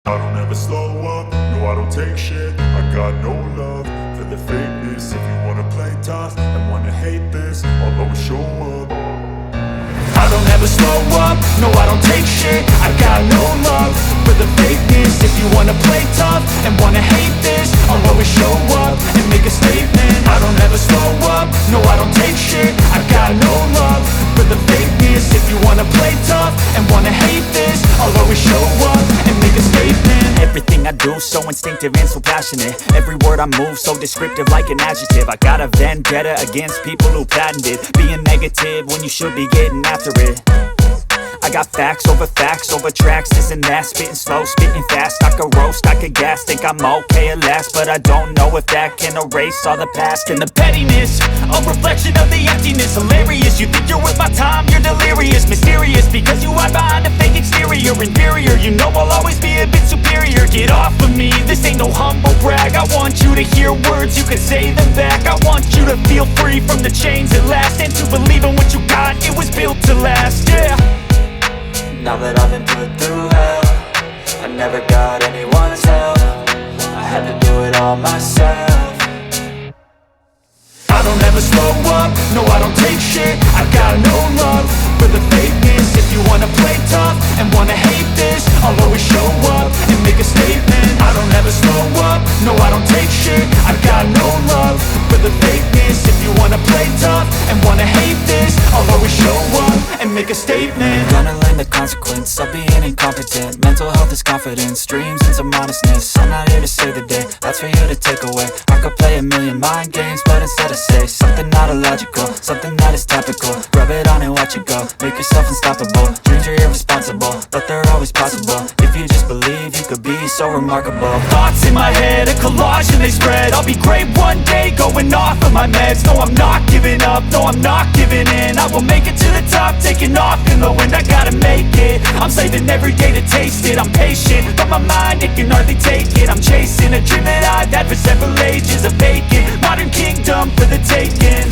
I don't ever slow up, no I don't take shit. I got no love for the fakeness. If you wanna play tough and wanna hate this, I'll always show up. I don't ever slow up, no I don't take shit. I got no love for the fakeness. If you wanna play tough and wanna hate this, I'll always show up and make a statement. I don't ever slow up, no I don't take shit. I got no love for the fakeness. If you wanna play tough and wanna hate this, I'll always show up and make a statement. Everything I do so instinctive and so passionate. Every word I move so descriptive like an adjective. I got a vendetta against people who patented being negative when you should be getting after it. I got facts over tracks, this and that. Spitting slow, spitting fast, I could roast, I could gas. Think I'm okay at last, but I don't know if that can erase all the past. And the pettiness, a reflection of the emptiness. Hilarious, you think you're worth my time, you're delirious. Mysterious, because you hide behind a fake exterior. Inferior, you know I'll always be a bit superior. Get off of me, this ain't no humble brag. I want you to hear words, you can say them back. I want you to feel free from the chains at last, and to believe in what you got, it was built to last, yeah. Now that I've been put through hell, I never got anyone's help. I had to do it all myself. I don't ever slow up, no I don't take shit. I got no love for the fakeness. If you wanna play tough and wanna hate this, I'll always show up and make a statement. I don't ever slow up, no I don't take shit. I got no love for the fakeness. If you wanna play tough and wanna hate this, I'll always show up and make a statement. Gonna learn the consequence of being incompetent. Mental health is confidence, dreams and some honestness. I'm not here to save the day, that's for you to take away. I could play a million mind games, but instead I say something not illogical, something that is topical. Rub it on and watch it go, make yourself unstoppable. Dreams are irresponsible, but they're always possible. If you just believe, you could be so remarkable. Thoughts in my head, a collage and they spread. I'll be great one day, going off of my meds. No, I'm not giving up, no, I'm not giving in. I will make it to the top, taking off in the wind. I gotta make it, I'm saving every day to taste it. I'm patient, but my mind, it can hardly take it. I'm chasing a dream that I've had for several ages. A vacant, modern kingdom for the taking.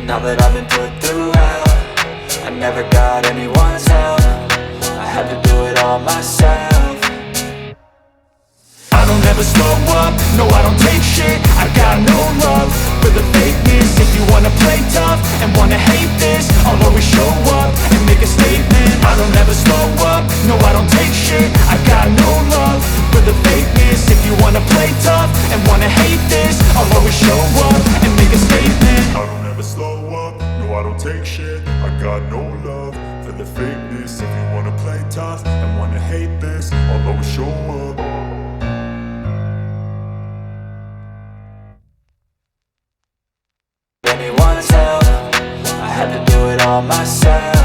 Now that I've been put through hell, I never got anyone's help. I had to do it all myself. I don't ever slow up, no I don't take shit. I got no love for the fakeness. If you wanna play tough and wanna hate this, I'll always show up and make a statement. I don't ever slow up, no I don't take shit. I got no love for the fakeness. If you wanna play tough and wanna hate this, I'll always show up and make a statement. I don't ever slow up, no I don't take shit. I got no love for the fakeness. If you wanna play tough and wanna hate this, I'll always show up. Anyone's help, I had to do it all myself.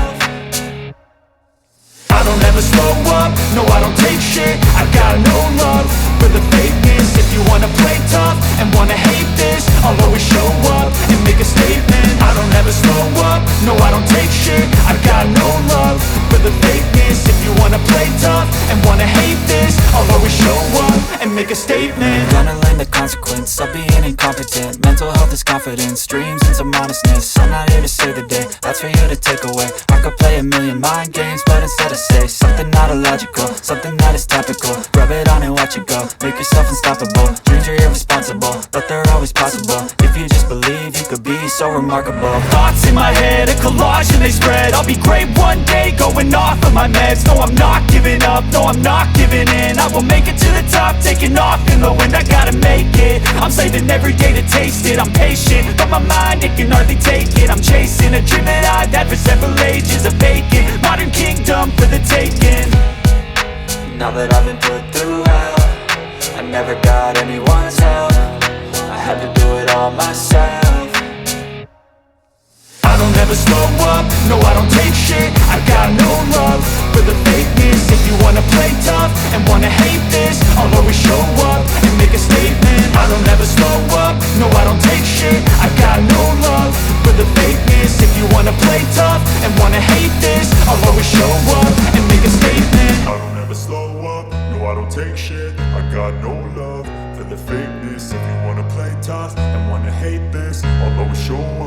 I don't ever slow up, no I don't take shit. I got no love for the fakeness. If you wanna play tough and wanna hate this, I'll always show up and make a statement. I don't ever slow up, no I don't take shit. I got no love for the fakeness. If you wanna play tough and wanna hate this, I'll always show up and make a statement. Gonna learn the consequence of being incompetent. Mental health is confidence, dreams and some honestness. I'm not here to save the day, that's for you to take away. I could play a million mind games, but instead I say something not illogical, something that is topical. Rub it on and watch it go, make yourself unstoppable. Dreams are irresponsible, but they're always possible. If you just believe, you could be so remarkable. Thoughts in my head, a collage and they spread. I'll be great one day, going off of my meds. No, I'm not giving up, no, I'm not giving in. I will make it to the top, taking off in the wind. I gotta make it, I'm saving every day to taste it. I'm patient, but my mind, it can hardly take it. I'm chasing a dream that I've had for several ages. A vacant, modern kingdom for the taking. Now that I've been put through hell, I never got anyone's help. I had to do it all myself. I don't ever slow up, no I don't take shit. I got no love for the fakeness. If you wanna play tough and wanna hate this, I'll always show up and make a statement. I don't ever slow up, no I don't take shit. I got no love for the fakeness. If you wanna play tough and wanna hate this, I'll always show up and make a statement. I don't ever slow up, no I don't take shit. I got no love for the fakeness. If you wanna play tough and wanna hate this, I'll always show up.